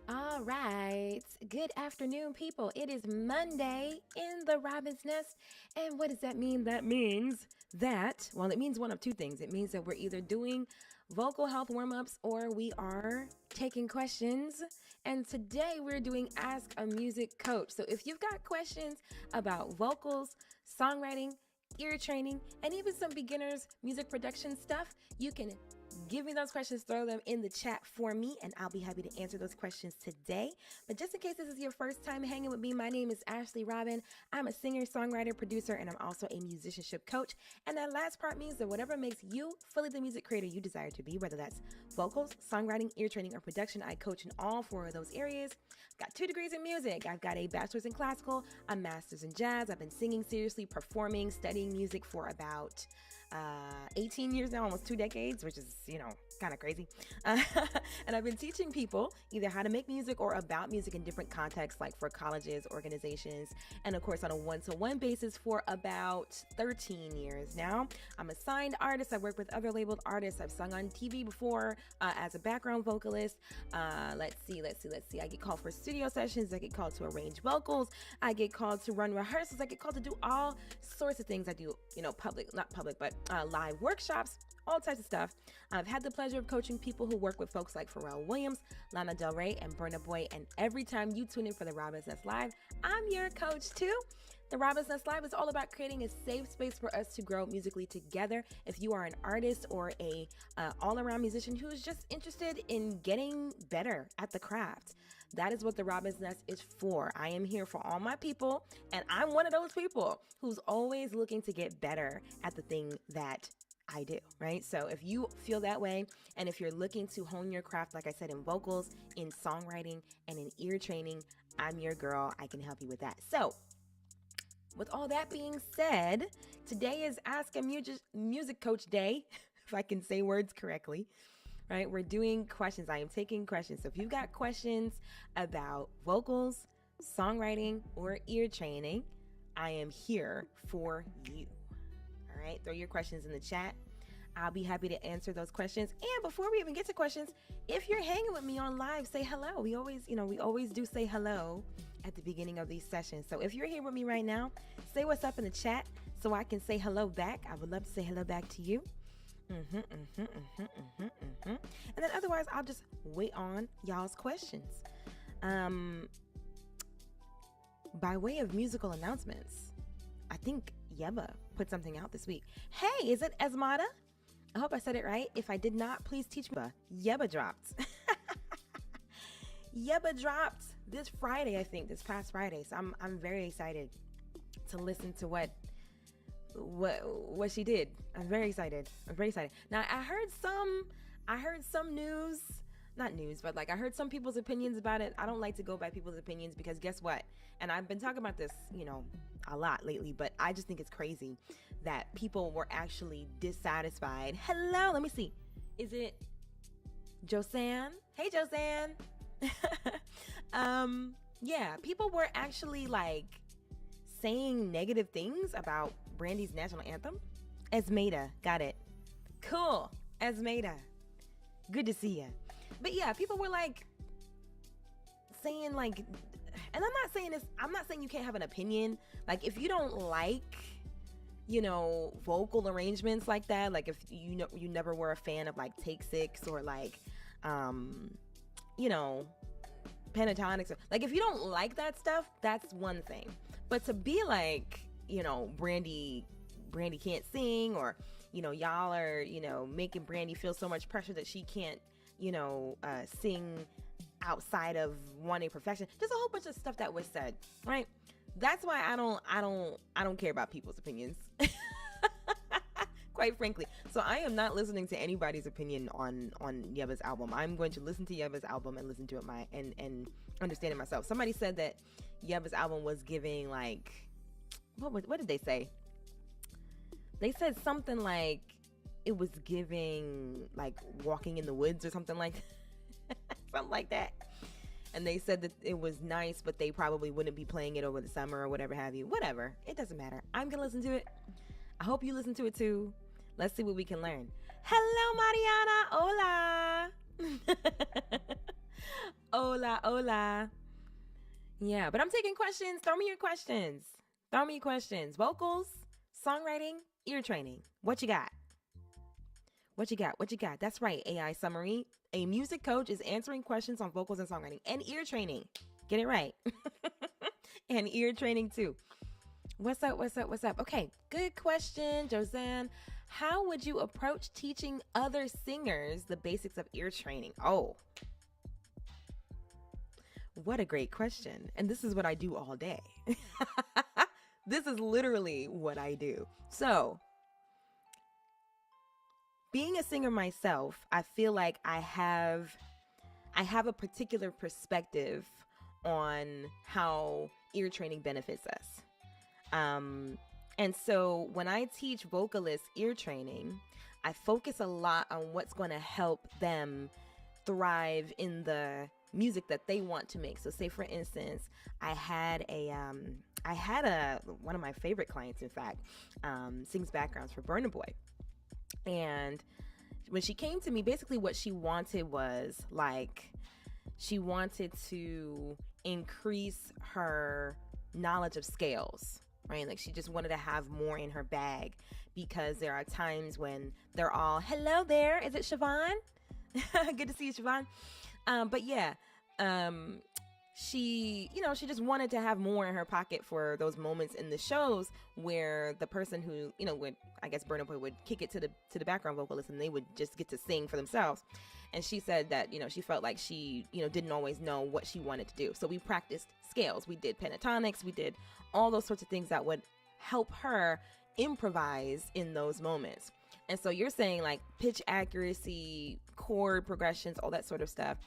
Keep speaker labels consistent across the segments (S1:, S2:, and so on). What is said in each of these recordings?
S1: All right. Good afternoon, people. It is Monday in the Robin's Nest. And what does that mean? That means that, well, it means one of two things. It means that we're either doing vocal health warm ups or we are taking questions. And today we're doing Ask a Music Coach. So if you've got questions about vocals, songwriting, ear training, and even some beginners music production stuff, you can give me those questions, throw them in the chat for me, and I'll be happy to answer those questions today. But just in case this is your first time hanging with me, my name is Ashley Robin. I'm a singer, songwriter, producer, and I'm also a musicianship coach. And that last part means that whatever makes you fully the music creator you desire to be, whether that's vocals, songwriting, ear training, or production, I coach in all four of those areas. I've got 2 degrees in music. I've got a bachelor's in classical, a master's in jazz. I've been singing seriously, performing, studying music for about 18 years now, almost 2 decades, which is, kind of crazy. And I've been teaching people either how to make music or about music in different contexts, like for colleges, organizations, and of course on a one-to-one basis for about 13 years now. I'm a signed artist. I work with other labeled artists. I've sung on TV before as a background vocalist. Let's see. I get called for studio sessions. I get called to arrange vocals. I get called to run rehearsals. I get called to do all sorts of things. I do, live workshops, all types of stuff. I've had the pleasure of coaching people who work with folks like Pharrell Williams, Lana Del Rey, and Burna Boy. And every time you tune in for the Robin's Nest Live, I'm your coach too. The Robin's Nest Live is all about creating a safe space for us to grow musically together. If you are an artist or a all-around musician who is just interested in getting better at the craft, that is what the Robin's Nest is for. I am here for all my people, and I'm one of those people who's always looking to get better at the thing that I do, right? So if you feel that way, and if you're looking to hone your craft, like I said, in vocals, in songwriting, and in ear training, I'm your girl. I can help you with that. So with all that being said, today is Ask a Music Coach Day, if I can say words correctly. Right? We're doing questions. I am taking questions. So if you've got questions about vocals, songwriting, or ear training, I am here for you. All right? Throw your questions in the chat. I'll be happy to answer those questions. And before we even get to questions, if you're hanging with me on live, say hello. We always do say hello at the beginning of these sessions. So if you're here with me right now, say what's up in the chat so I can say hello back. I would love to say hello back to you. And then otherwise, I'll just wait on y'all's questions. By way of musical announcements, I think Yeba put something out this week. Hey, is it Esmada? I hope I said it right. If I did not, please teach me. Yeba dropped. Yeba dropped this Friday, I think, this past Friday. So I'm very excited to listen to what she did. I'm very excited. Now I heard some news, not news, but like I heard some people's opinions about it. I don't like to go by people's opinions because guess what? And I've been talking about this, a lot lately, but I just think it's crazy that people were actually dissatisfied. Hello, let me see. Is it Josanne? Hey, Josanne. Yeah, people were actually like saying negative things about Brandy's national anthem. Esmada, got it. Cool, Esmada. Good to see ya. But yeah, people were like saying like, and I'm not saying you can't have an opinion. Like if you don't like, vocal arrangements like that, like if you never were a fan of like Take 6 or like, pentatonics, like if you don't like that stuff, that's one thing. But to be like, Brandy can't sing, or y'all are making Brandy feel so much pressure that she can't sing outside of wanting perfection. Just a whole bunch of stuff that was said, right? That's why I don't care about people's opinions. Quite frankly. So I am not listening to anybody's opinion on Yeba's album. I'm going to listen to Yeba's album and listen to it and understand it myself. Somebody said that Yeba's album was giving like, what did they say? They said something like it was giving like Walking in the Woods or something like something like that. And they said that it was nice, but they probably wouldn't be playing it over the summer or whatever have you. Whatever. It doesn't matter. I'm going to listen to it. I hope you listen to it too. Let's see what we can learn. Hello, Mariana. Hola. Hola, hola. Yeah, but I'm taking questions. Throw me your questions. Throw me your questions. Vocals, songwriting, ear training. What you got? What you got? What you got? That's right, AI summary. A music coach is answering questions on vocals and songwriting and ear training. Get it right. And ear training too. What's up? What's up? What's up? Okay, good question, Josanne. How would you approach teaching other singers the basics of ear training? Oh, what a great question. And this is what I do all day. This is literally what I do. So, being a singer myself, I feel like I have a particular perspective on how ear training benefits us. And so when I teach vocalists ear training, I focus a lot on what's going to help them thrive in the music that they want to make. So say for instance, I had one of my favorite clients, in fact, sings backgrounds for Burna Boy. And when she came to me, basically what she wanted was like, she wanted to increase her knowledge of scales, right? Like she just wanted to have more in her bag because there are times when they're all, hello there, is it Siobhan? Good to see you, Siobhan. But yeah, she just wanted to have more in her pocket for those moments in the shows where the person who, would, I guess Burna Boy would kick it to the background vocalist and they would just get to sing for themselves. And she said that, she felt like she, didn't always know what she wanted to do. So we practiced scales. We did pentatonics. We did all those sorts of things that would help her improvise in those moments. And so you're saying like pitch accuracy, chord progressions, all that sort of stuff.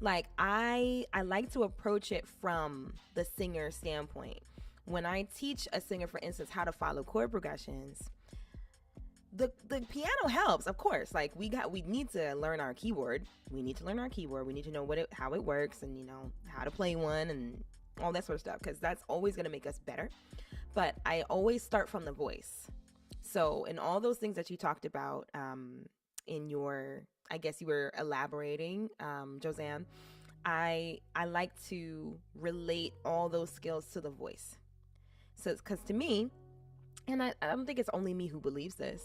S1: Like I like to approach it from the singer standpoint. When I teach a singer, for instance, how to follow chord progressions, the piano helps, of course. Like we need to learn our keyboard. We need to learn our keyboard. We need to know how it works and how to play one and all that sort of stuff, because that's always going to make us better. But I always start from the voice. So in all those things that you talked about in your, I guess you were elaborating, Josanne, I like to relate all those skills to the voice. So because to me, and I don't think it's only me who believes this,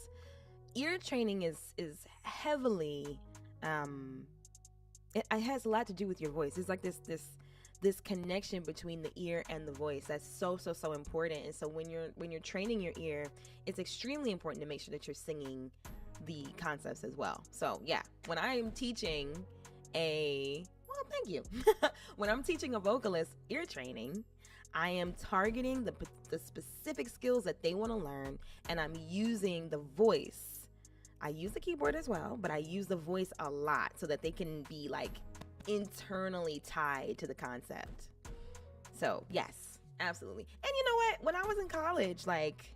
S1: ear training is heavily, it has a lot to do with your voice. It's like this connection between the ear and the voice that's so important. And so when you're training your ear, it's extremely important to make sure that you're singing the concepts as well. So yeah, when I am teaching thank you. When I'm teaching a vocalist ear training, I am targeting the specific skills that they want to learn, and I'm using the voice. I use the keyboard as well, but I use the voice a lot so that they can be like internally tied to the concept. So yes, absolutely. And you know what? When I was in college, like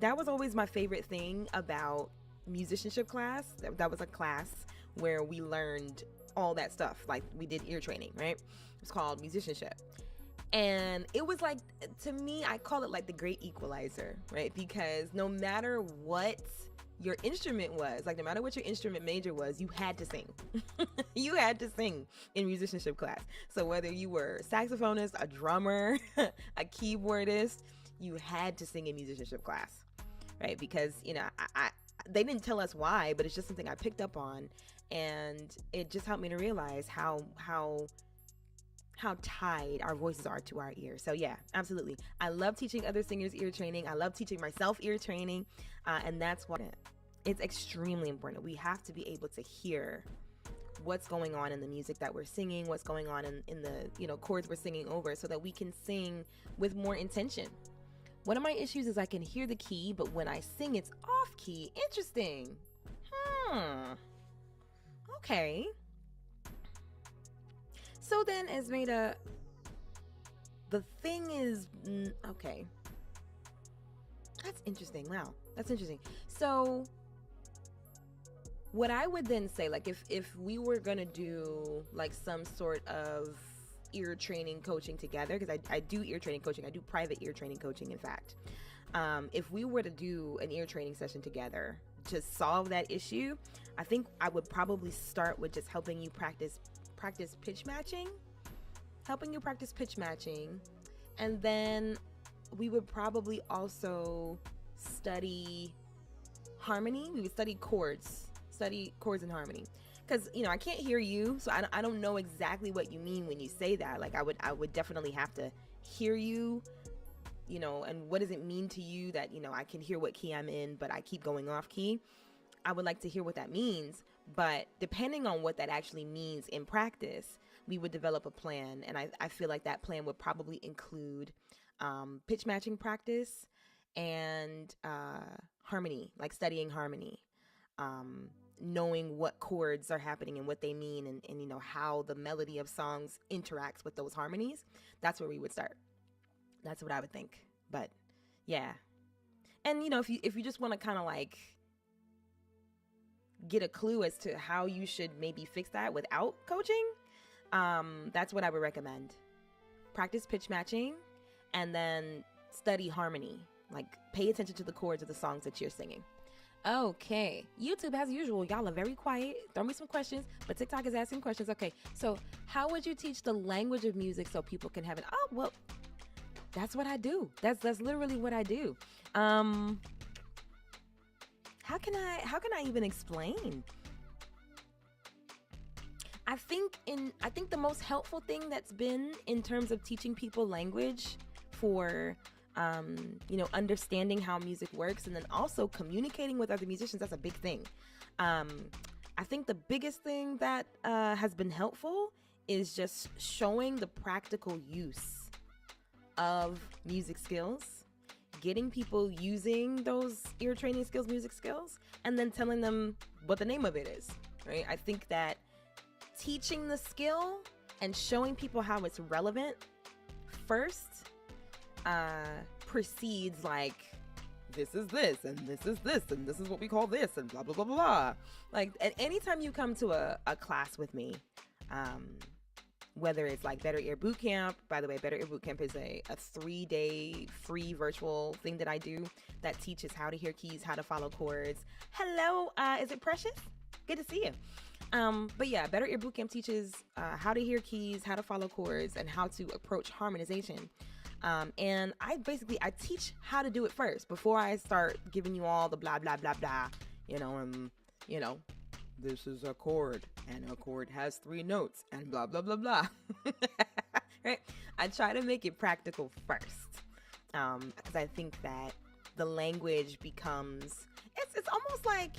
S1: that was always my favorite thing about musicianship class. That was a class where we learned all that stuff. Like we did ear training, right? It was called musicianship. And it was like, to me, I call it like the great equalizer, right? Because no matter what your instrument was, like no matter what your instrument major was, you had to sing. You had to sing in musicianship class. So whether you were a saxophonist, a drummer, a keyboardist, you had to sing in musicianship class, right? Because, they didn't tell us why, but it's just something I picked up on, and it just helped me to realize how tied our voices are to our ears. So yeah, absolutely. I love teaching other singers ear training. I love teaching myself ear training. And that's why it's extremely important. We have to be able to hear what's going on in the music that we're singing, what's going on in the chords we're singing over, so that we can sing with more intention. One of my issues is I can hear the key, but when I sing, it's off key. Interesting. Okay. So then, Esmeda, the thing is, okay. That's interesting. Wow. That's interesting. So what I would then say, like if we were going to do like some sort of ear training coaching together, because I do ear training coaching. I do private ear training coaching, in fact. If we were to do an ear training session together to solve that issue, I think I would probably start with just helping you practice pitch matching, helping you practice pitch matching. And then we would probably also study harmony. We would study chords and harmony. Because, I can't hear you, so I don't know exactly what you mean when you say that. Like, I would definitely have to hear you, and what does it mean to you that, I can hear what key I'm in, but I keep going off key. I would like to hear what that means. But depending on what that actually means in practice, we would develop a plan. And I feel like that plan would probably include pitch matching practice and harmony, like studying harmony. Knowing what chords are happening and what they mean, and how the melody of songs interacts with those harmonies. That's where we would start. That's what I would think. But yeah. And if you just want to kind of like get a clue as to how you should maybe fix that without coaching, that's what I would recommend. Practice pitch matching and then study harmony. Like, pay attention to the chords of the songs that you're singing. Okay, YouTube, as usual, y'all are very quiet. Throw me some questions, but TikTok is asking questions. Okay, so how would you teach the language of music so people can have it? Oh, well, that's what I do. That's literally what I do. How can I even explain? I think the most helpful thing that's been in terms of teaching people language for understanding how music works, and then also communicating with other musicians. That's a big thing. I think the biggest thing that has been helpful is just showing the practical use of music skills, getting people using those ear training skills, music skills, and then telling them what the name of it is, right? I think that teaching the skill and showing people how it's relevant first precedes like, this is this, and this is this, and this is what we call this, and blah, blah, blah, blah. Like, at anytime you come to a class with me, whether it's like Better Ear Bootcamp, by the way, Better Ear Bootcamp is a 3-day free virtual thing that I do that teaches how to hear keys, how to follow chords. Hello, is it Precious? Good to see you. But yeah, Better Ear Bootcamp teaches how to hear keys, how to follow chords, and how to approach harmonization. And I teach how to do it first before I start giving you all the blah, blah, blah, blah, this is a chord, and a chord has 3 notes, and blah, blah, blah, blah. Right? I try to make it practical first. Because I think that the language becomes, it's almost like,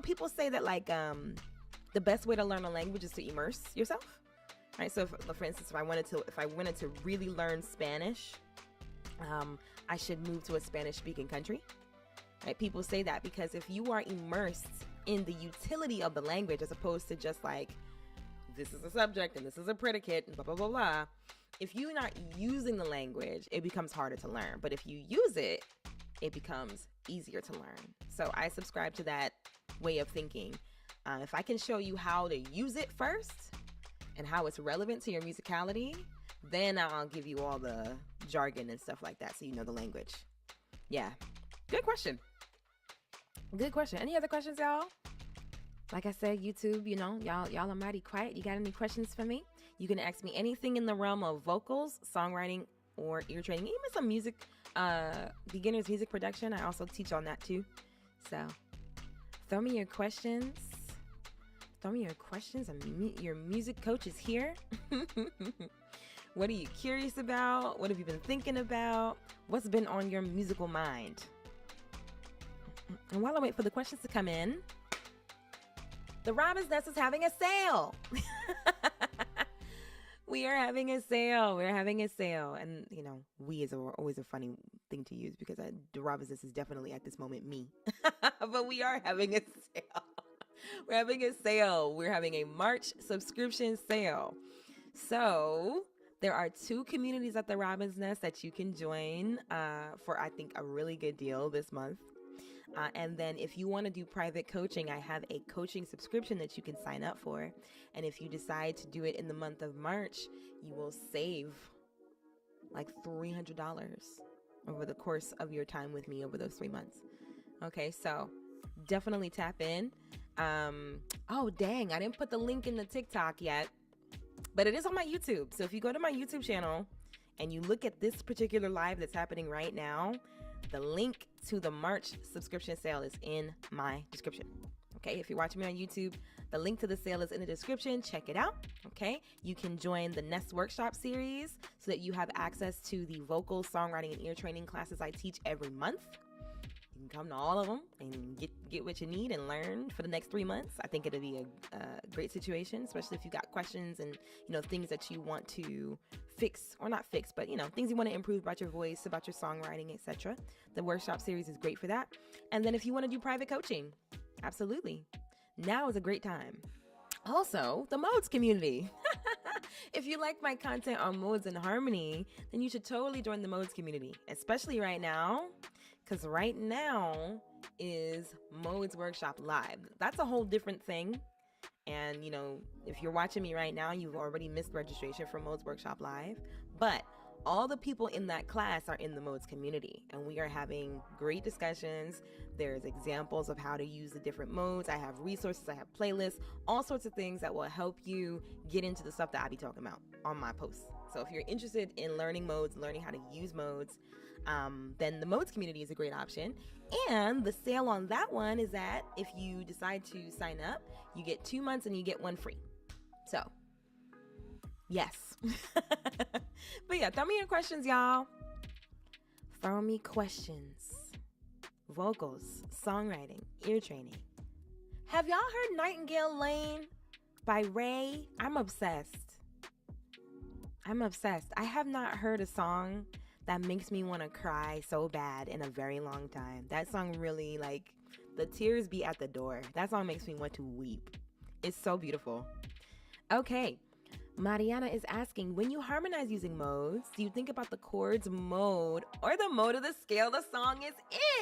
S1: people say that like, the best way to learn a language is to immerse yourself. Right, so for instance, if I wanted to really learn Spanish, I should move to a Spanish-speaking country. Right, people say that because if you are immersed in the utility of the language, as opposed to just like, this is a subject and this is a predicate and blah blah blah blah. If you're not using the language, it becomes harder to learn. But if you use it, it becomes easier to learn. So I subscribe to that way of thinking. If I can show you how to use it first, and how it's relevant to your musicality, then I'll give you all the jargon and stuff like that so you know the language. Yeah. Good question. Good question. Any other questions, y'all? Like I said, YouTube, y'all are mighty quiet. You got any questions for me? You can ask me anything in the realm of vocals, songwriting, or ear training. Even some music, beginner's music production. I also teach on that too. So throw me your questions. Your music coach is here. What are you curious about? What have you been thinking about? What's been on your musical mind? And while I wait for the questions to come in, the Robin's Nest is having a sale. We are having a sale. We're having a sale. And, we is always a funny thing to use because the Robin's Nest is definitely at this moment me. But we are having a sale. We're having a sale. We're having a March subscription sale. So there are 2 communities at the Robin's Nest that you can join for, I think, a really good deal this month. And then if you want to do private coaching, I have a coaching subscription that you can sign up for. And if you decide to do it in the month of March, you will save like $300 over the course of your time with me over those 3 months. Okay, so definitely tap in. Oh, dang, I didn't put the link in the TikTok yet. But it is on my YouTube. So if you go to my YouTube channel and you look at this particular live that's happening right now, the link to the March subscription sale is in my description. Okay, if you're watching me on YouTube, the link to the sale is in the description. Check it out. Okay, you can join the Nest Workshop series so that you have access to the vocal, songwriting, and ear training classes I teach every month. You can come to all of them and get what you need and learn for the next 3 months. I think it'll be a great situation, especially if you got questions and things that you want to fix, or not fix, but things you want to improve about your voice, about your songwriting, etc. The workshop series is great for that. And then if you want to do private coaching, absolutely, now is a great time. Also, the modes community. If you like my content on modes and harmony, then you should totally join the modes community, especially right now, because right now is Modes Workshop Live. That's a whole different thing. And, if you're watching me right now, you've already missed registration for Modes Workshop Live. But all the people in that class are in the Modes community, and we are having great discussions. There's examples of how to use the different modes. I have resources, I have playlists, all sorts of things that will help you get into the stuff that I be talking about on my posts. So if you're interested in learning modes, learning how to use modes, then the modes community is a great option. And the sale on that one is that if you decide to sign up, you get 2 months and you get 1 free. So yes. But yeah, throw me your questions, y'all. Throw me questions. Vocals, songwriting, ear training. Have y'all heard Nightingale Lane by Ray? I'm obsessed. I have not heard a song that makes me want to cry so bad in a very long time. That song really, the tears be at the door. That song makes me want to weep. It's so beautiful. Okay. Mariana is asking, when you harmonize using modes, do you think about the chord's mode or the mode of the scale the song is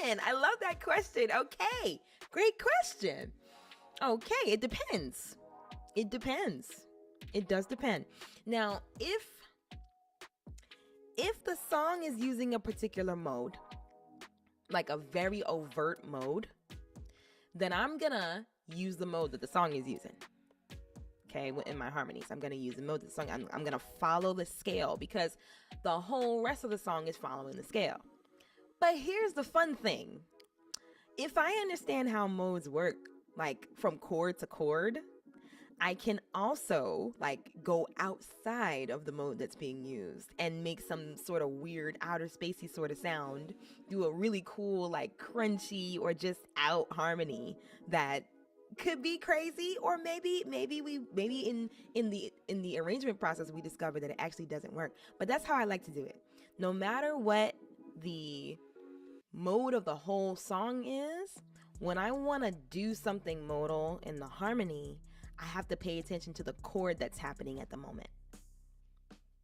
S1: in? I love that question. Okay, great question. Okay, it depends. It does depend. Now, if the song is using a particular mode, like a very overt mode, then I'm gonna use the mode that the song is using. Okay, in my harmonies, I'm going to use the mode of the song. I'm going to follow the scale because the whole rest of the song is following the scale. But here's the fun thing. If I understand how modes work, from chord to chord, I can also go outside of the mode that's being used and make some sort of weird outer spacey sort of sound, do a really cool, crunchy or just out harmony that could be crazy, or maybe in the arrangement process we discover that it actually doesn't work. But that's how I like to do it. No matter what the mode of the whole song is, when I want to do something modal in the harmony, I have to pay attention to the chord that's happening at the moment.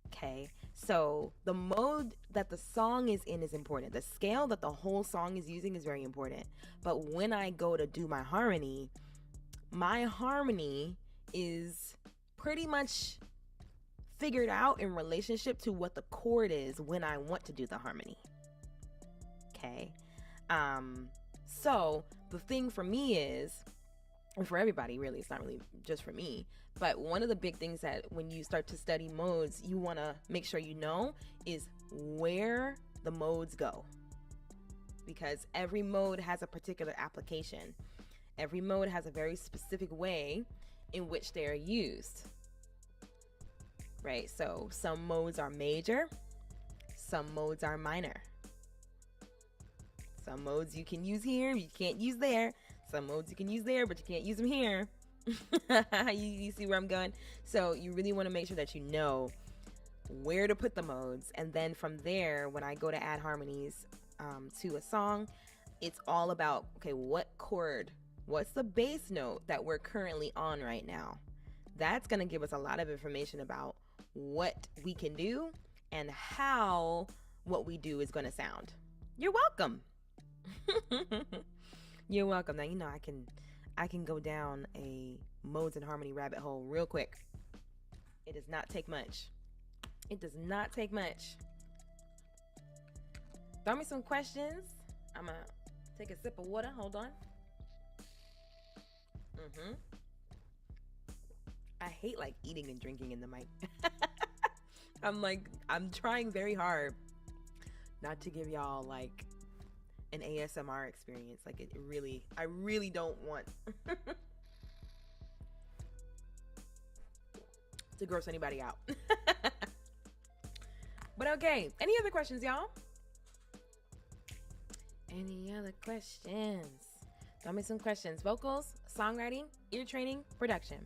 S1: Okay, so the mode that the song is in is important. The scale that the whole song is using is very important. But when I go to do my harmony is pretty much figured out in relationship to what the chord is when I want to do the harmony. Okay. So the thing for me is, and for everybody really, it's not really just for me, but one of the big things that when you start to study modes, you want to make sure you know is where the modes go. Because every mode has a particular application. Every mode has a very specific way in which they are used, right? So some modes are major, some modes are minor. Some modes you can use here, you can't use there. Some modes you can use there, but you can't use them here. You see where I'm going? So you really want to make sure that you know where to put the modes. And then from there, when I go to add harmonies to a song, it's all about, okay, what chord? What's the bass note that we're currently on right now? That's going to give us a lot of information about what we can do and how what we do is going to sound. You're welcome. You're welcome. Now, I can go down a modes and harmony rabbit hole real quick. It does not take much. Throw me some questions. I'm going to take a sip of water. Hold on. I hate like eating and drinking in the mic. I'm trying very hard not to give y'all like an ASMR experience. Like I really don't want to gross anybody out. But okay, any other questions, y'all? Any other questions? Tell me some questions. Vocals, songwriting, ear training, production.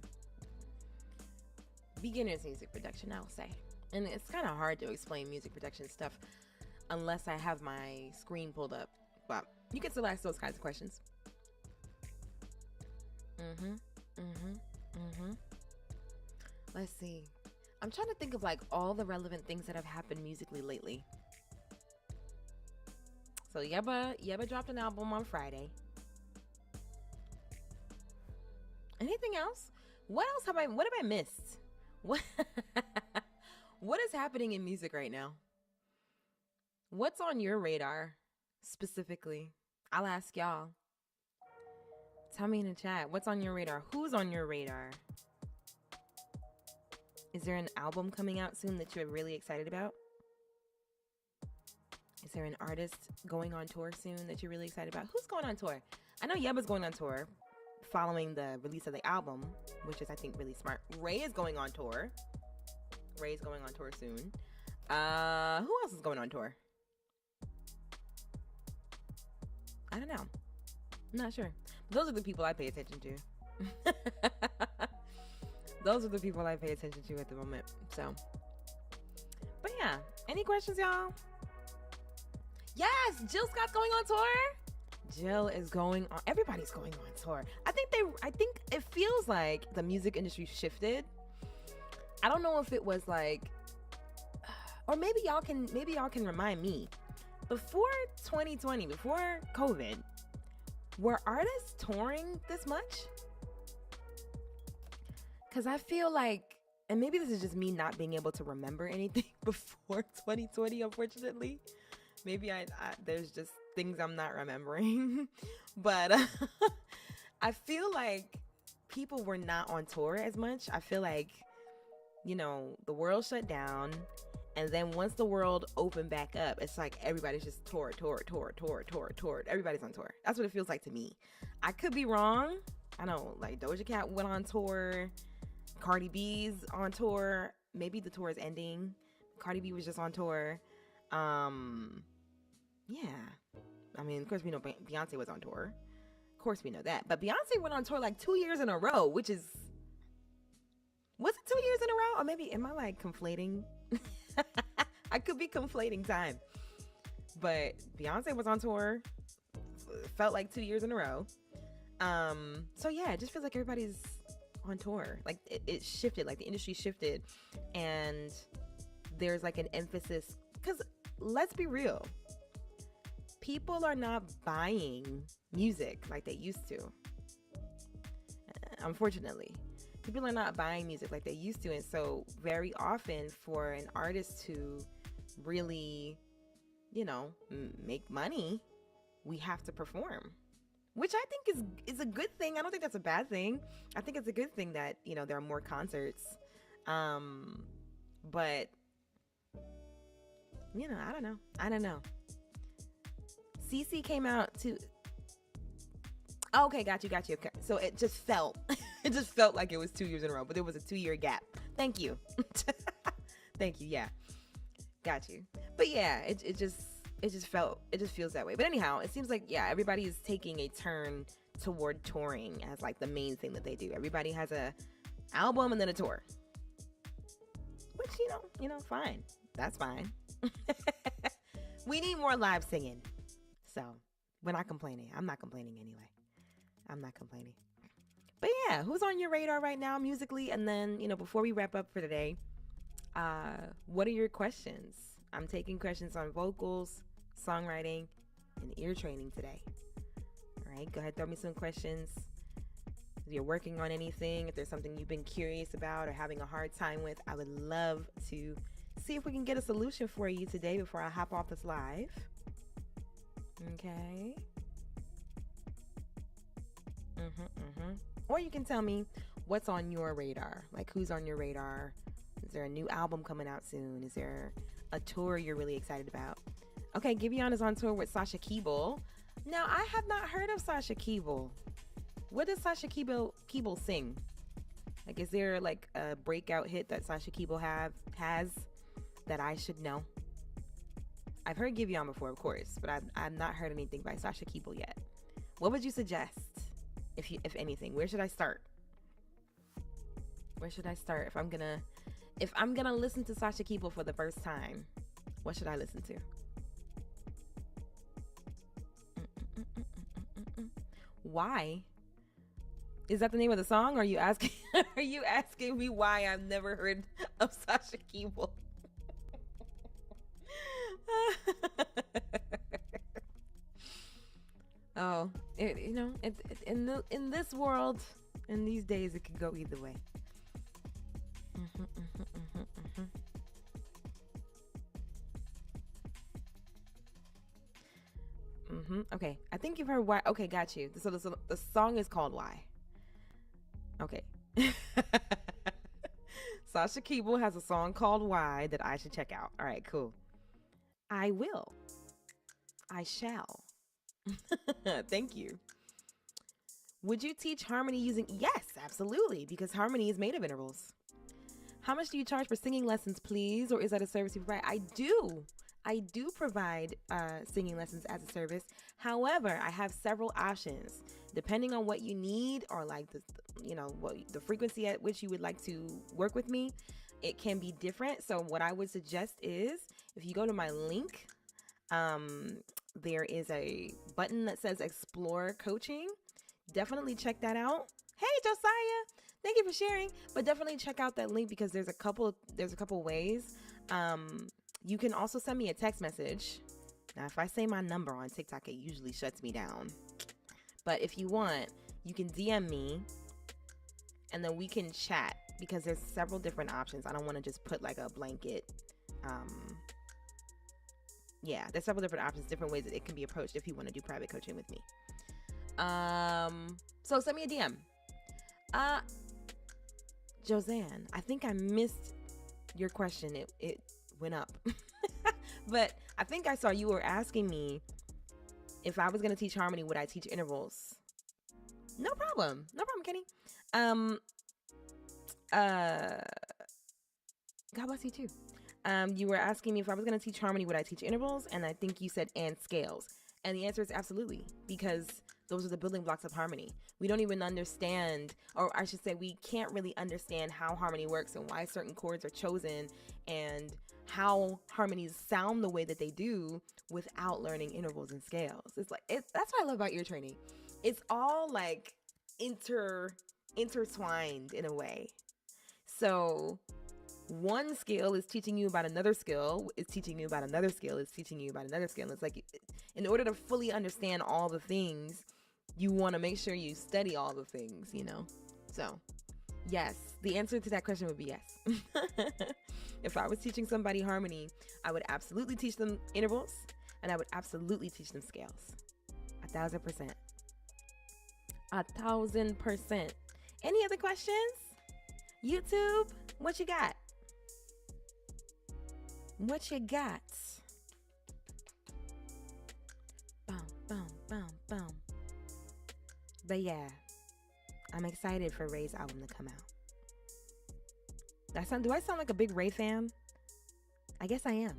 S1: Beginner's music production, I'll say. And it's kind of hard to explain music production stuff unless I have my screen pulled up. But you can still ask those kinds of questions. Let's see. I'm trying to think of like all the relevant things that have happened musically lately. So Yebba dropped an album on Friday. Anything else? What have I missed? What is happening in music right now? What's on your radar specifically? I'll ask y'all. Tell me in the chat. What's on your radar? Who's on your radar? Is there an album coming out soon that you're really excited about? Is there an artist going on tour soon that you're really excited about? Who's going on tour? I know Yebba's going on tour following the release of the album, which is, I think, really smart. Ray is going on tour. Ray's going on tour soon. Who else is going on tour? I don't know. I'm not sure. Those are the people I pay attention to. Those are the people I pay attention to at the moment. So, but yeah, any questions, y'all? Yes, Jill Scott's going on tour. Jill is going on. Everybody's going on tour. I think it feels like the music industry shifted. I don't know if it was like, or maybe y'all can remind me. Before 2020, before COVID, were artists touring this much? Because I feel like, and maybe this is just me not being able to remember anything before 2020, unfortunately. Maybe there's just things I'm not remembering. But I feel like people were not on tour as much. I feel like, the world shut down. And then once the world opened back up, it's like everybody's just tour. Everybody's on tour. That's what it feels like to me. I could be wrong. I know, like Doja Cat went on tour. Cardi B's on tour. Maybe the tour is ending. Cardi B was just on tour. Yeah. I mean, of course we know Beyonce was on tour. Of course we know that. But Beyonce went on tour like 2 years in a row, which is... Was it 2 years in a row? Or maybe, am I like conflating? I could be conflating time. But Beyonce was on tour. Felt like 2 years in a row. So yeah, it just feels like everybody's on tour. Like it shifted, like the industry shifted. And there's like an emphasis, because let's be real. People are not buying music like they used to. Unfortunately. People are not buying music like they used to. And so very often for an artist to really, make money, we have to perform. Which I think is a good thing. I don't think that's a bad thing. I think it's a good thing that, there are more concerts. But, I don't know. CC came out to... Oh, okay, got you. Okay. So it just felt like it was 2 years in a row, but there was a 2-year gap. Thank you. Thank you. Yeah. Got you. But yeah, it just feels that way. But anyhow, it seems like, yeah, everybody is taking a turn toward touring as like the main thing that they do. Everybody has a album and then a tour. Which, fine. That's fine. We need more live singing. So we're not complaining. I'm not complaining anyway. I'm not complaining. But yeah, who's on your radar right now musically? And then, before we wrap up for today, what are your questions? I'm taking questions on vocals, songwriting, and ear training today. All right, go ahead, throw me some questions. If you're working on anything, if there's something you've been curious about or having a hard time with, I would love to see if we can get a solution for you today before I hop off this live. Okay. Or you can tell me what's on your radar. Like, who's on your radar? Is there a new album coming out soon? Is there a tour you're really excited about? Okay, Giveon is on tour with Sasha Keeble. Now, I have not heard of Sasha Keeble. What does Sasha Keeble sing? Like, is there like a breakout hit that Sasha Keeble has that I should know? I've heard Giveon before, of course, but I've not heard anything by Sasha Keeble yet. What would you suggest, if anything? Where should I start? Where should I start if I'm gonna listen to Sasha Keeble for the first time? What should I listen to? Why? Is that the name of the song? Or are you asking? Are you asking me why I've never heard of Sasha Keeble? Oh, in this world, in these days, it could go either way. Okay, I think you've heard Why. Okay, got you. So the song is called Why. Okay. Sasha Keeble has a song called Why that I should check out. All right, cool. I will. I shall. Thank you. Would you teach harmony using... Yes, absolutely, because harmony is made of intervals. How much do you charge for singing lessons, please? Or is that a service you provide? I do provide singing lessons as a service. However, I have several options depending on what you need, or like the frequency at which you would like to work with me. It can be different. So what I would suggest is, if you go to my link, there is a button that says Explore Coaching. Definitely check that out. Hey, Josiah, thank you for sharing. But definitely check out that link, because there's a couple ways. You can also send me a text message. Now, if I say my number on TikTok, it usually shuts me down. But if you want, you can DM me, and then we can chat, because there's several different options. I don't want to just put like a blanket. Yeah, there's several different options, different ways that it can be approached if you want to do private coaching with me. So send me a DM. Josanne, I think I missed your question. It went up. But I think I saw you were asking me if I was going to teach harmony, would I teach intervals? No problem, Kenny. God bless you too. You were asking me if I was going to teach harmony, would I teach intervals? And I think you said and scales. And the answer is absolutely, because those are the building blocks of harmony. We don't even understand, or I should say, we can't really understand how harmony works and why certain chords are chosen and how harmonies sound the way that they do without learning intervals and scales. That's what I love about ear training. It's all like intertwined in a way. So one skill is teaching you about another skill, is teaching you about another skill, is teaching you about another skill. It's like, in order to fully understand all the things, you want to make sure you study all the things, So, yes, the answer to that question would be yes. If I was teaching somebody harmony, I would absolutely teach them intervals, and I would absolutely teach them scales. 1,000%. 1,000%. Any other questions? YouTube, what you got? What you got? Boom, boom, boom, boom. But yeah, I'm excited for Ray's album to come out. Do I sound like a big Ray fan? I guess I am.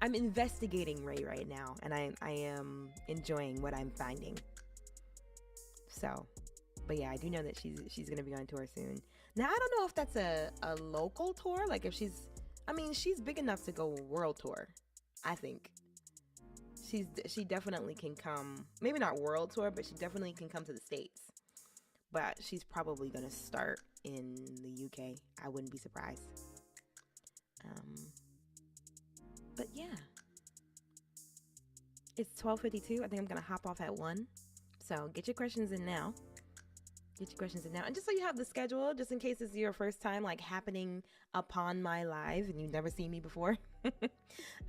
S1: I'm investigating Ray right now, and I am enjoying what I'm finding. So, but yeah, I do know that she's gonna be on tour soon. Now, I don't know if that's a local tour, like if she's big enough to go world tour. I think she definitely can come, maybe not world tour, but she definitely can come to the States. But she's probably gonna start in the UK. I wouldn't be surprised. But yeah, it's 12:52. I think I'm gonna hop off at 1. So get your questions in now. And just so you have the schedule, just in case it's your first time like happening upon my live and you've never seen me before.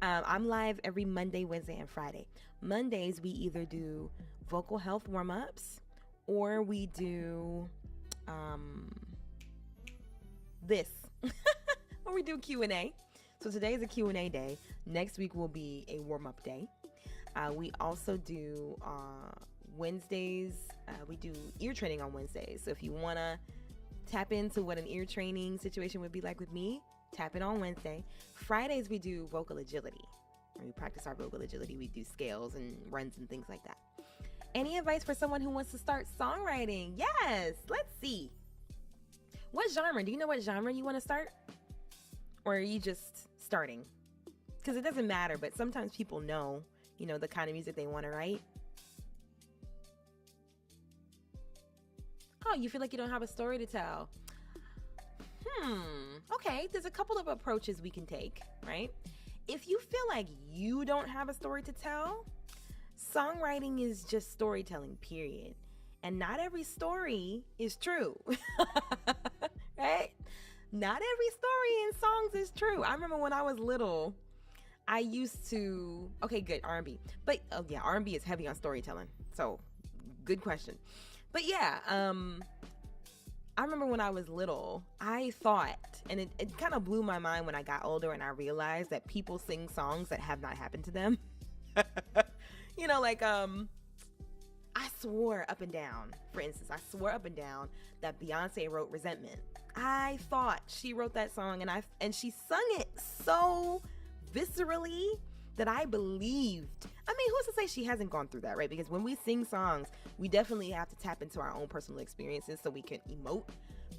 S1: I'm live every Monday, Wednesday, and Friday. Mondays, we either do vocal health warm-ups, or we do this, or we do Q&A. So today is a Q&A day. Next week will be a warm-up day. We also do Wednesdays. We do ear training on Wednesdays. So if you want to tap into what an ear training situation would be like with me, tap in on Wednesday. Fridays, we do vocal agility. We practice our vocal agility. We do scales and runs and things like that. Any advice for someone who wants to start songwriting? Yes, let's see. What genre? Do you know what genre you want to start? Or are you just starting? Because it doesn't matter, but sometimes people know, the kind of music they want to write. Oh, you feel like you don't have a story to tell. Okay, there's a couple of approaches we can take, right? If you feel like you don't have a story to tell, songwriting is just storytelling, period. And not every story is true, right? Not every story in songs is true. I remember when I was little, I used to, okay, good, R&B. But, oh yeah, R&B is heavy on storytelling. So, good question. But yeah, I remember when I was little, I thought, and it kind of blew my mind when I got older and I realized that people sing songs that have not happened to them. I swore up and down, for instance, that Beyonce wrote Resentment. I thought she wrote that song and she sung it so viscerally that I believed. I mean, who's to say she hasn't gone through that, right? Because when we sing songs, we definitely have to tap into our own personal experiences so we can emote.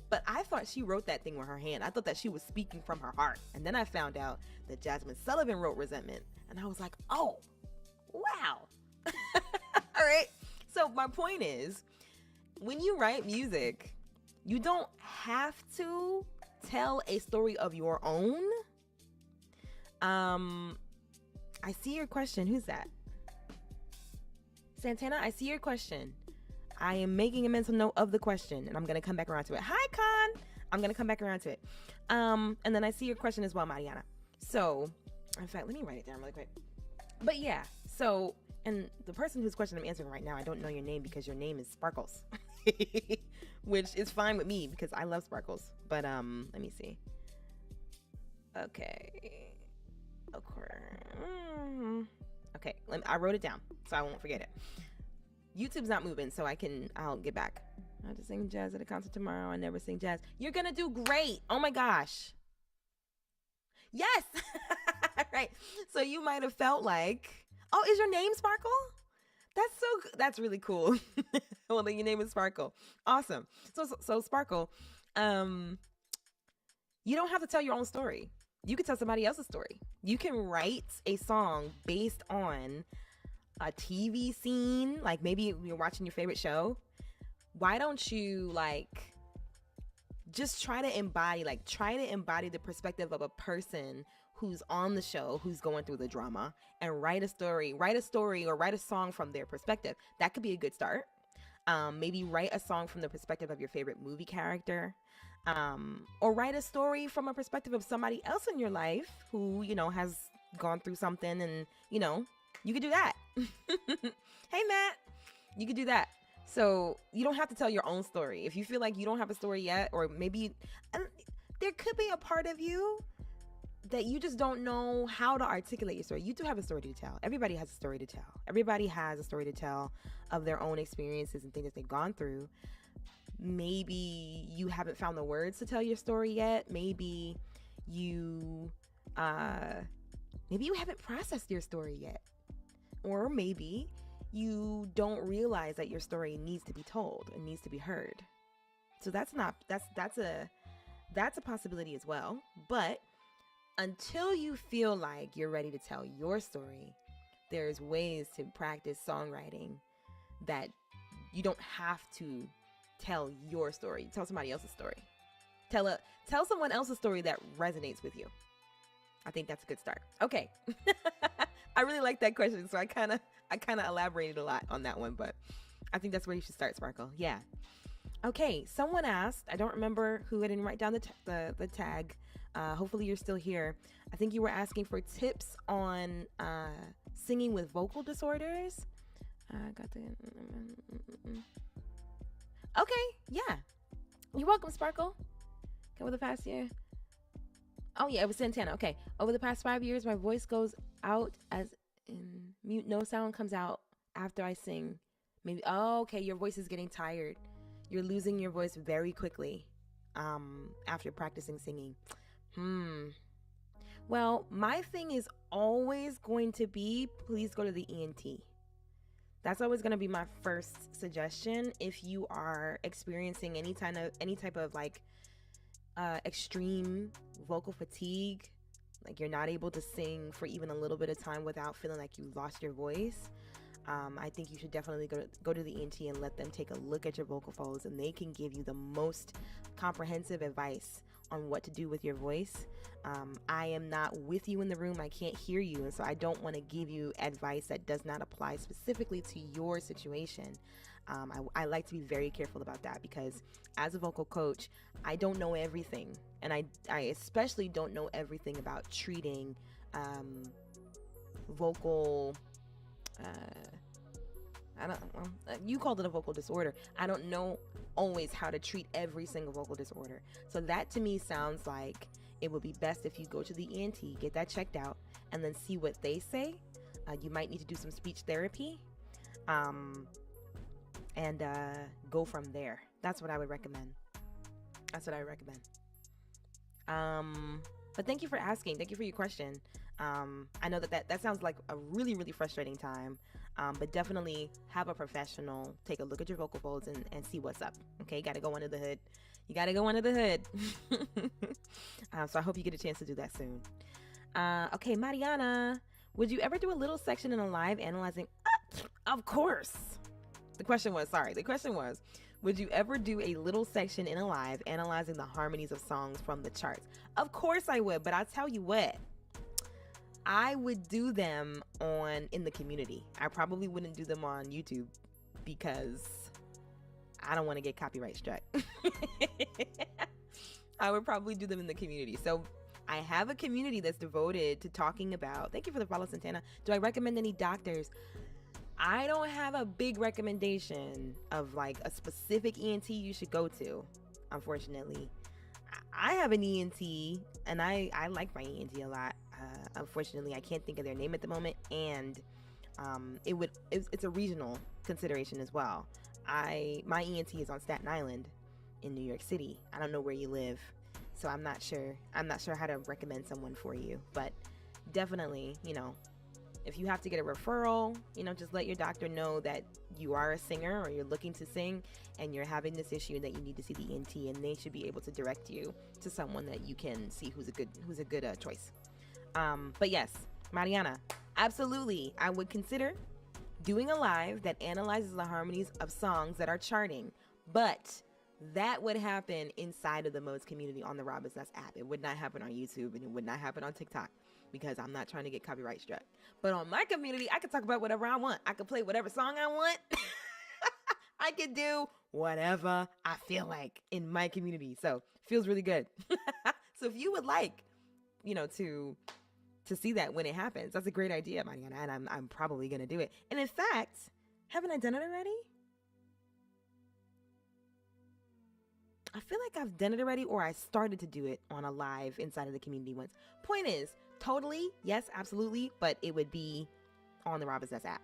S1: But I thought she wrote that thing with her hand. I thought that she was speaking from her heart. And then I found out that Jasmine Sullivan wrote Resentment. And I was like, oh, wow. All right. So my point is, when you write music, you don't have to tell a story of your own. I see your question. Who's that? Santana, I see your question. I am making a mental note of the question, and I'm going to come back around to it. Hi, Con. I'm going to come back around to it. And then I see your question as well, Mariana. So, in fact, let me write it down really quick. But yeah, so, and the person whose question I'm answering right now, I don't know your name because your name is Sparkles. Which is fine with me because I love Sparkles. But, let me see. Okay. Okay, I wrote it down so I won't forget it. YouTube's not moving, so I'll get back. I'll just sing jazz at a concert tomorrow. I never sing jazz. You're gonna do great. Oh my gosh. Yes. Right. So you might have felt like, oh, is your name Sparkle? That's really cool. Well, then your name is Sparkle. Awesome. So Sparkle, you don't have to tell your own story. You can tell somebody else's story. You can write a song based on a TV scene, like maybe you're watching your favorite show. Why don't you just try to embody the perspective of a person who's on the show, who's going through the drama, and write a story or write a song from their perspective. That could be a good start. Maybe write a song from the perspective of your favorite movie character. Or write a story from a perspective of somebody else in your life who, has gone through something and, you could do that. Hey, Matt, you could do that. So you don't have to tell your own story. If you feel like you don't have a story yet, or maybe there could be a part of you that you just don't know how to articulate your story. You do have a story to tell. Everybody has a story to tell. Everybody has a story to tell of their own experiences and things that they've gone through. Maybe you haven't found the words to tell your story yet. Maybe you haven't processed your story yet. Or maybe you don't realize that your story needs to be told and needs to be heard. So that's a possibility as well. But until you feel like you're ready to tell your story, there's ways to practice songwriting that you don't have to tell your story. Tell somebody else's story. Tell someone else's story that resonates with you. I think that's a good start. Okay. I really like that question, so I kind of elaborated a lot on that one, but I think that's where you should start, Sparkle. Yeah. Okay, someone asked, I don't remember who, I didn't write down the tag. Hopefully you're still here. I think you were asking for tips on singing with vocal disorders. Okay, yeah. You're welcome, Sparkle. Over the past year. Oh yeah, it was Santana. Okay. Over the past 5 years, my voice goes out as in mute. No sound comes out after I sing. Maybe. Oh, okay. Your voice is getting tired. You're losing your voice very quickly. After practicing singing. Well, my thing is always going to be, please go to the ENT. That's always going to be my first suggestion if you are experiencing any type of like extreme vocal fatigue, like you're not able to sing for even a little bit of time without feeling like you lost your voice. I think you should definitely go to the ENT and let them take a look at your vocal folds, and they can give you the most comprehensive advice on what to do with your voice. I am not with you in the room. I can't hear you, and so I don't want to give you advice that does not apply specifically to your situation. I like to be very careful about that because as a vocal coach, I don't know everything, and I especially don't know everything about treating vocal you called it a vocal disorder. I don't know always how to treat every single vocal disorder. So that to me sounds like it would be best if you go to the ENT, get that checked out, and then see what they say. You might need to do some speech therapy, and go from there. That's what I would recommend. But thank you for asking. Thank you for your question. I know that sounds like a really, really frustrating time. But definitely have a professional take a look at your vocal folds and see what's up. Okay, you got to go under the hood. So I hope you get a chance to do that soon. Okay, Mariana, would you ever do a little section in a live analyzing? Of course. The question was, would you ever do a little section in a live analyzing the harmonies of songs from the charts? Of course I would, but I'll tell you what. I would do them in the community. I probably wouldn't do them on YouTube because I don't want to get copyright struck. I would probably do them in the community. So I have a community that's devoted to talking about, thank you for the follow, Santana. Do I recommend any doctors? I don't have a big recommendation of like a specific ENT you should go to, unfortunately. I have an ENT and I like my ENT a lot. Unfortunately, I can't think of their name at the moment, and it's a regional consideration as well. My ENT is on Staten Island in New York City. I don't know where you live, so I'm not sure how to recommend someone for you, but definitely, if you have to get a referral, just let your doctor know that you are a singer or you're looking to sing and you're having this issue and that you need to see the ENT, and they should be able to direct you to someone that you can see who's a good choice. But yes, Mariana, absolutely. I would consider doing a live that analyzes the harmonies of songs that are charting, but that would happen inside of the Modes community on the Robin's Nest app. It would not happen on YouTube, and it would not happen on TikTok because I'm not trying to get copyright struck. But on my community, I can talk about whatever I want. I can play whatever song I want. I can do whatever I feel like in my community. So it feels really good. So if you would like, to see that when it happens, that's a great idea, Mariana, and I'm probably gonna do it. And in fact, haven't I done it already? I feel like I've done it already, or I started to do it on a live inside of the community once. Point is, totally, yes, absolutely, but it would be on the Robin's Nest app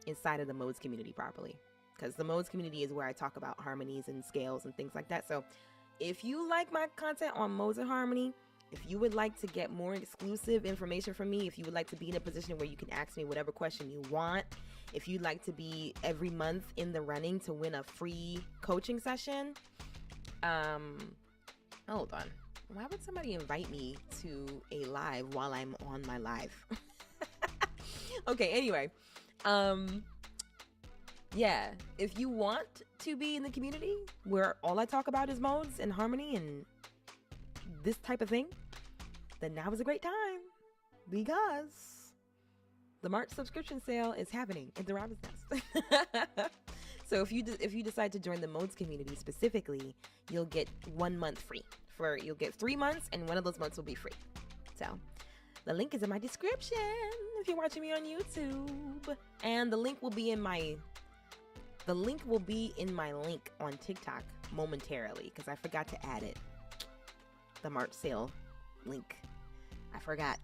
S1: inside of the Modes community properly, because the Modes community is where I talk about harmonies and scales and things like that. So if you like my content on Modes and Harmony, if you would like to get more exclusive information from me, if you would like to be in a position where you can ask me whatever question you want, if you'd like to be every month in the running to win a free coaching session, hold on. Why would somebody invite me to a live while I'm on my live? Okay, anyway. Yeah, if you want to be in the community where all I talk about is modes and harmony and this type of thing, then now is a great time because the March subscription sale is happening at the Robin's Nest. So if you decide to join the Modes community specifically, you'll get 1 month free. You'll get 3 months, and one of those months will be free. So the link is in my description if you're watching me on YouTube, and the link will be in my The link will be in my link on TikTok momentarily because I forgot to add it. The March sale link. I forgot.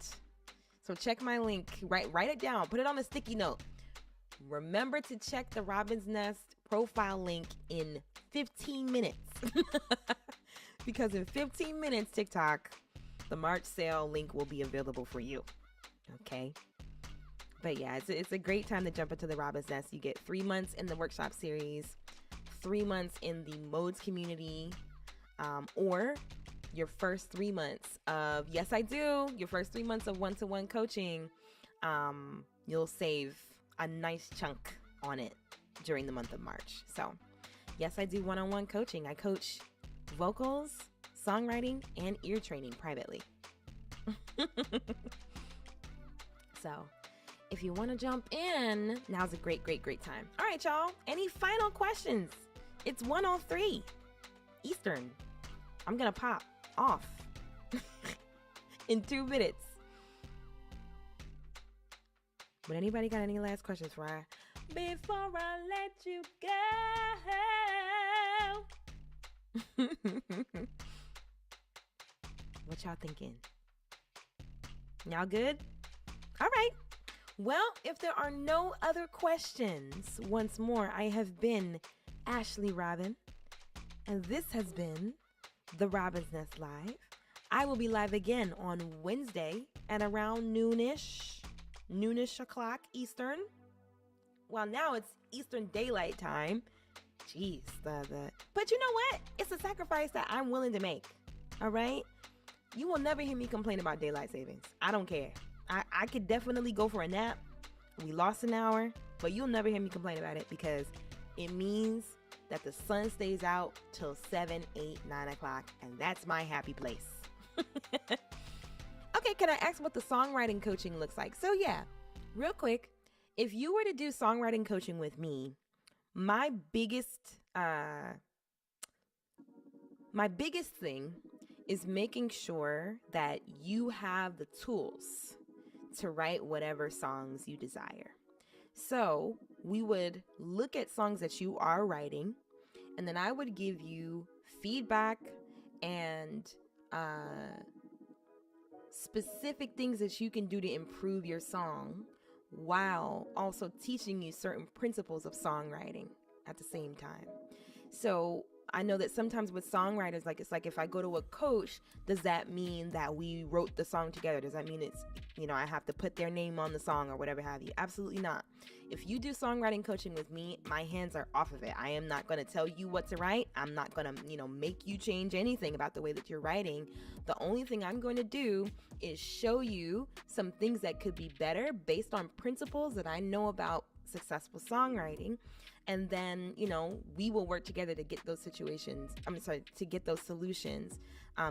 S1: So check my link. Write it down. Put it on a sticky note. Remember to check the Robin's Nest profile link in 15 minutes. Because in 15 minutes, TikTok, the March sale link will be available for you. Okay? But yeah, it's a great time to jump into the Robin's Nest. You get 3 months in the workshop series, 3 months in the modes community, or your first 3 months of, yes, I do, your first 3 months of one-to-one coaching. You'll save a nice chunk on it during the month of March. So yes, I do one-on-one coaching. I coach vocals, songwriting, and ear training privately. So if you want to jump in, now's a great time. All right, y'all. Any final questions? It's 1:03 Eastern. I'm going to pop off in 2 minutes. But anybody got any last questions before I let you go? What y'all thinking? Y'all good? All right. Well, if there are no other questions, once more, I have been Ashley Robin, and this has been the Robin's Nest Live. I will be live again on Wednesday at around noonish o'clock Eastern. Well, now it's Eastern Daylight Time. Jeez, but you know what? It's a sacrifice that I'm willing to make. All right? You will never hear me complain about daylight savings. I don't care. I could definitely go for a nap. We lost an hour, but you'll never hear me complain about it because it means that the sun stays out till 7, 8, 9 o'clock, and that's my happy place. Okay, can I ask what the songwriting coaching looks like? So yeah, real quick, if you were to do songwriting coaching with me, my biggest thing is making sure that you have the tools to write whatever songs you desire. So we would look at songs that you are writing, and then I would give you feedback and specific things that you can do to improve your song while also teaching you certain principles of songwriting at the same time. So I know that sometimes with songwriters, it's like if I go to a coach, does that mean that we wrote the song together? Does that mean it's, I have to put their name on the song or whatever have you? Absolutely not. If you do songwriting coaching with me, my hands are off of it. I am not going to tell you what to write. I'm not going to, make you change anything about the way that you're writing. The only thing I'm going to do is show you some things that could be better based on principles that I know about successful songwriting. And then, we will work together to get those to get those solutions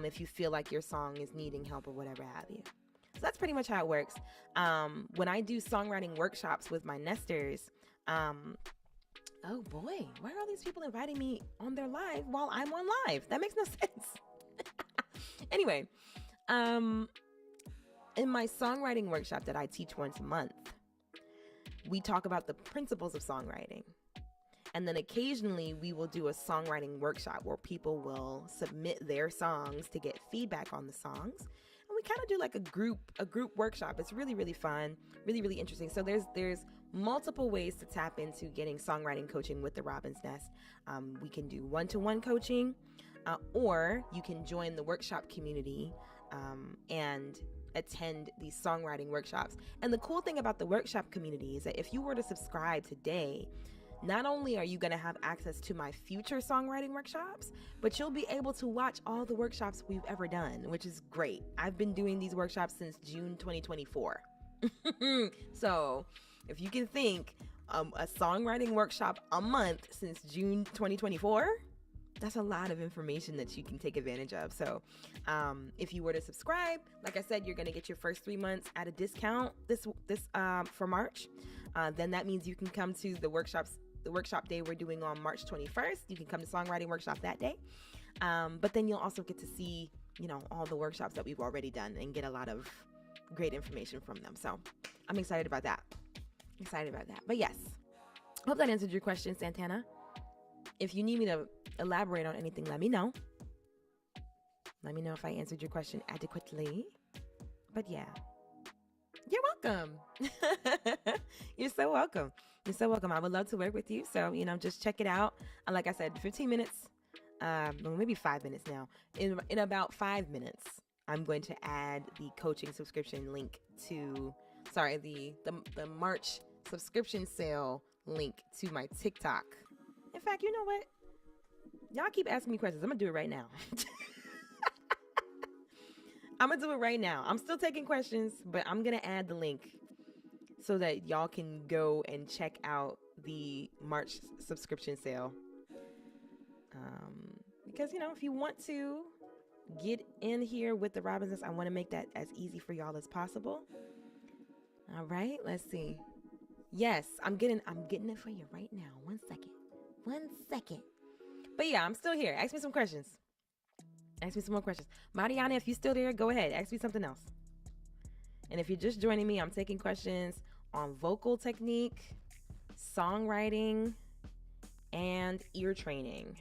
S1: if you feel like your song is needing help or whatever have you. So that's pretty much how it works. When I do songwriting workshops with my nesters, oh boy, why are all these people inviting me on their live while I'm on live? That makes no sense. Anyway, in my songwriting workshop that I teach once a month, we talk about the principles of songwriting. And then occasionally we will do a songwriting workshop where people will submit their songs to get feedback on the songs. And we kind of do like a group workshop. It's really, really fun, really, really interesting. So there's multiple ways to tap into getting songwriting coaching with the Robin's Nest. We can do one-to-one coaching, or you can join the workshop community and attend these songwriting workshops. And the cool thing about the workshop community is that if you were to subscribe today, not only are you going to have access to my future songwriting workshops, but you'll be able to watch all the workshops we've ever done, which is great. I've been doing these workshops since June 2024. So if you can think a songwriting workshop a month since June 2024, that's a lot of information that you can take advantage of. So if you were to subscribe, like I said, you're going to get your first 3 months at a discount this for March. Then that means you can come to the workshop day we're doing on March 21st. You can come to songwriting workshop that day. But then you'll also get to see, all the workshops that we've already done and get a lot of great information from them. So I'm excited about that. But yes, Hope that answered your question, Santana. If you need me to elaborate on anything, let me know. Let me know if I answered your question adequately. But yeah, you're welcome. You're so welcome. You're so welcome. I would love to work with you. So, just check it out. Like I said, 15 minutes, maybe 5 minutes now. In about 5 minutes, I'm going to add the coaching subscription link to, the March subscription sale link to my TikTok. In fact, you know what? Y'all keep asking me questions. I'm going to do it right now. I'm going to do it right now. I'm still taking questions, but I'm going to add the link so that y'all can go and check out the March subscription sale. Because, if you want to get in here with the Robinsons, I want to make that as easy for y'all as possible. All right, let's see. Yes, I'm getting it for you right now. 1 second. 1 second. But yeah, I'm still here. Ask me some questions. Ask me some more questions. Mariana, if you're still there, go ahead. Ask me something else. And if you're just joining me, I'm taking questions on vocal technique, songwriting, and ear training.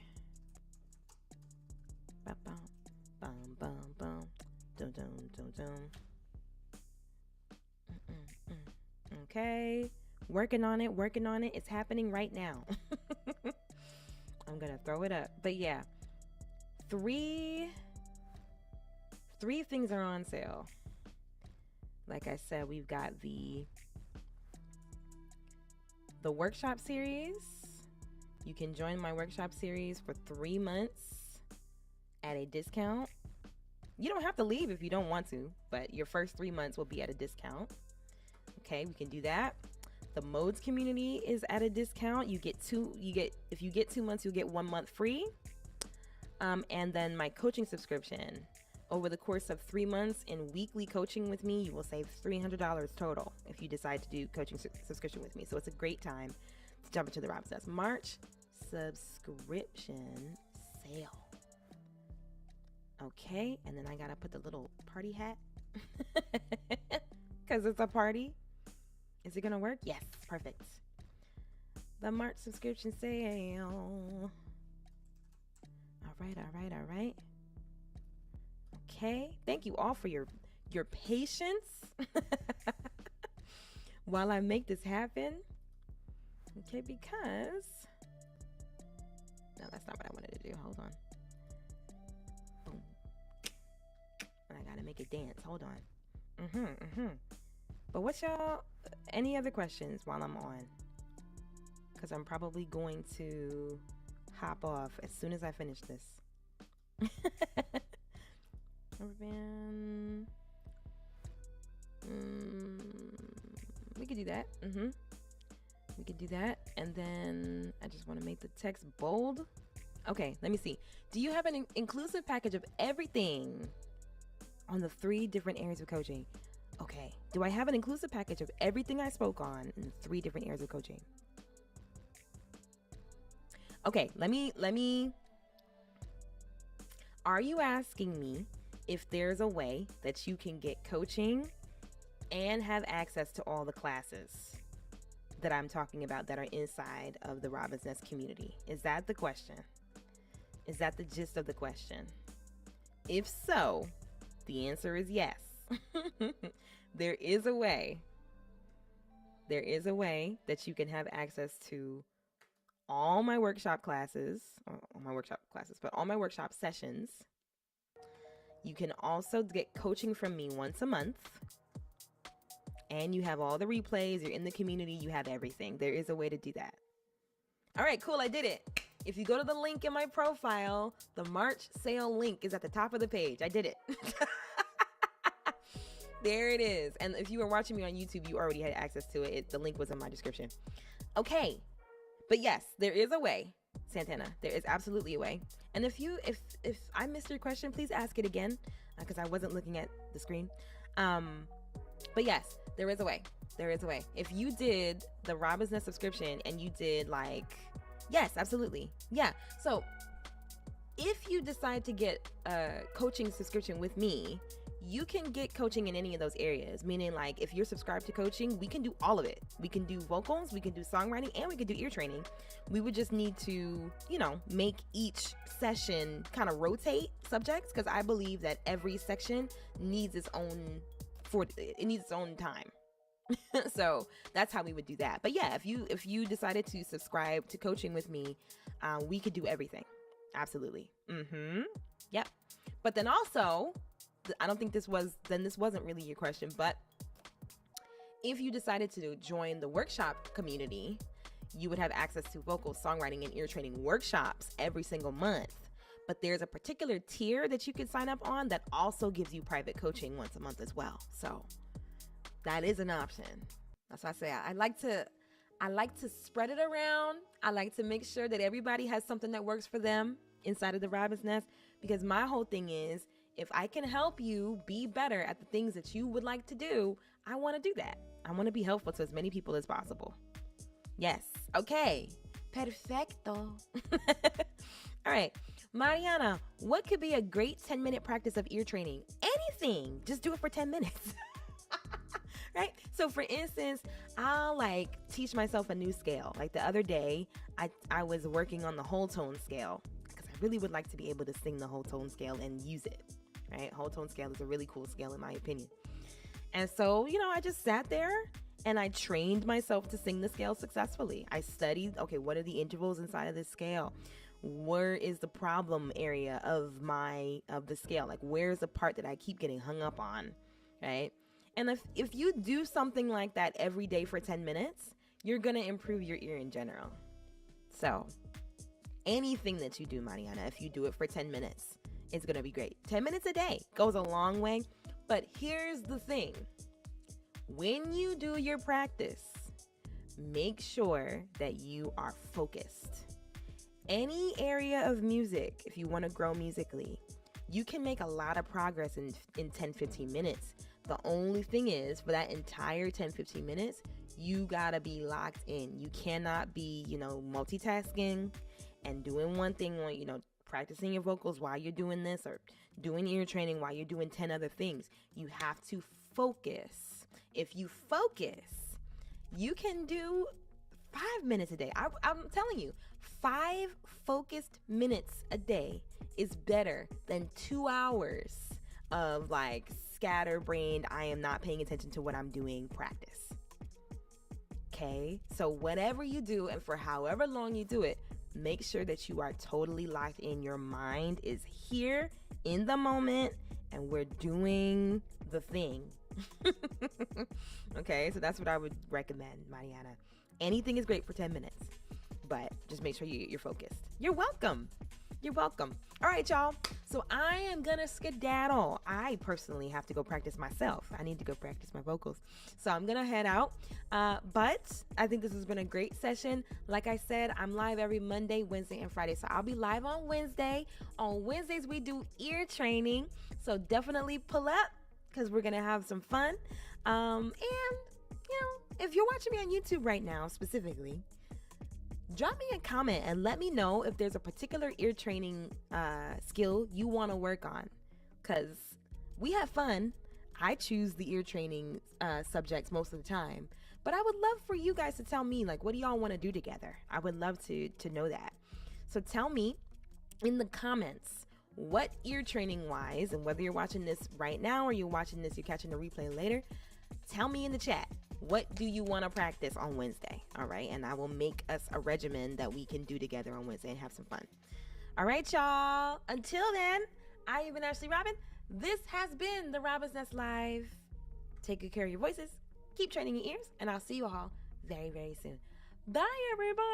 S1: Okay. Working on it. It's happening right now. I'm going to throw it up. But yeah, three things are on sale. Like I said, we've got the workshop series. You can join my workshop series for 3 months at a discount. You don't have to leave if you don't want to, but your first 3 months will be at a discount. Okay, we can do that. The modes community is at a discount. If you get 2 months, you'll get 1 month free. And then my coaching subscription. Over the course of 3 months in weekly coaching with me, you will save $300 total if you decide to do coaching subscription with me. So it's a great time to jump into the ROBINSNEST March subscription sale. Okay, and then I gotta put the little party hat because it's a party. Is it gonna work? Yes, perfect. The March subscription sale. All right. Okay, thank you all for your patience while I make this happen. Okay, because no, that's not what I wanted to do. Hold on. Boom. And I gotta make it dance. Hold on. But what's y'all? Any other questions while I'm on? Because I'm probably going to hop off as soon as I finish this. We could do that. We could do that. And then I just want to make the text bold. Okay, let me see. Do you have an inclusive package of everything on the 3 different areas of coaching? Okay. Do I have an inclusive package of everything I spoke on in the 3 different areas of coaching? Okay, let me. Are you asking me if there's a way that you can get coaching and have access to all the classes that I'm talking about that are inside of the ROBINSNEST community? Is that the question? Is that the gist of the question? If so, the answer is yes. There is a way. There is a way that you can have access to all my workshop classes, but all my workshop sessions. You can also get coaching from me once a month. And you have all the replays. You're in the community. You have everything. There is a way to do that. All right, cool. I did it. If you go to the link in my profile, the March sale link is at the top of the page. I did it. There it is. And if you were watching me on YouTube, you already had access to it. The link was in my description. Okay. But yes, there is a way, Santana. There is absolutely a way. And if I missed your question, please ask it again because I wasn't looking at the screen. But yes, there is a way. There is a way. If you did the ROBINSNEST subscription and you did yes, absolutely. Yeah. So if you decide to get a coaching subscription with me, you can get coaching in any of those areas, meaning like if you're subscribed to coaching, we can do all of it. We can do vocals, we can do songwriting, and we can do ear training. We would just need to, make each session kind of rotate subjects, because I believe that every section needs its own time. So that's how we would do that. But yeah, if you decided to subscribe to coaching with me, we could do everything. Absolutely. Yep. But then also, I don't think this wasn't really your question, but if you decided to join the workshop community, you would have access to vocal, songwriting, and ear training workshops every single month. But there's a particular tier that you can sign up on that also gives you private coaching once a month as well. So that is an option. That's why I say I like to spread it around. I like to make sure that everybody has something that works for them inside of the Robin's Nest, because my whole thing is, if I can help you be better at the things that you would like to do, I want to do that. I want to be helpful to as many people as possible. Yes. Okay. Perfecto. All right. Mariana, what could be a great 10-minute practice of ear training? Anything. Just do it for 10 minutes. Right? So for instance, I'll teach myself a new scale. Like the other day, I was working on the whole tone scale, because I really would like to be able to sing the whole tone scale and use it. Right? Whole tone scale is a really cool scale in my opinion. And so, I just sat there and I trained myself to sing the scale successfully. I studied, okay, what are the intervals inside of this scale? Where is the problem area of the scale? Like, where's the part that I keep getting hung up on, right? And if you do something like that every day for 10 minutes, you're going to improve your ear in general. So anything that you do, Mariana, if you do it for 10 minutes, it's going to be great. 10 minutes a day goes a long way. But here's the thing. When you do your practice, make sure that you are focused. Any area of music, if you want to grow musically, you can make a lot of progress in 10-15 minutes. The only thing is, for that entire 10-15 minutes, you gotta be locked in. You cannot be, multitasking and doing one thing, practicing your vocals while you're doing this, or doing ear training while you're doing 10 other things. You have to focus. If you focus, you can do 5 minutes a day. I'm telling you, 5 focused minutes a day is better than 2 hours of scatterbrained, I am not paying attention to what I'm doing practice. Okay? So whatever you do, and for however long you do it, make sure that you are totally locked in. Your mind is here in the moment, and we're doing the thing. Okay? So that's what I would recommend, Mariana. Anything is great for 10 minutes, but just make sure you're focused. You're welcome. You're welcome. All right, y'all. So I am going to skedaddle. I personally have to go practice myself. I need to go practice my vocals. So I'm going to head out. But I think this has been a great session. Like I said, I'm live every Monday, Wednesday, and Friday. So I'll be live on Wednesday. On Wednesdays, we do ear training. So definitely pull up, because we're going to have some fun. And, if you're watching me on YouTube right now, specifically, drop me a comment and let me know if there's a particular ear training skill you want to work on, because we have fun. I choose the ear training subjects most of the time, but I would love for you guys to tell me, what do y'all want to do together? I would love to know that. So tell me in the comments what ear training wise, and whether you're watching this right now or you're catching the replay later, tell me in the chat. What do you want to practice on Wednesday? All right. And I will make us a regimen that we can do together on Wednesday and have some fun. All right, y'all. Until then, I have been Ashley Robin. This has been the Robin's Nest Live. Take good care of your voices. Keep training your ears. And I'll see you all very, very soon. Bye, everybody.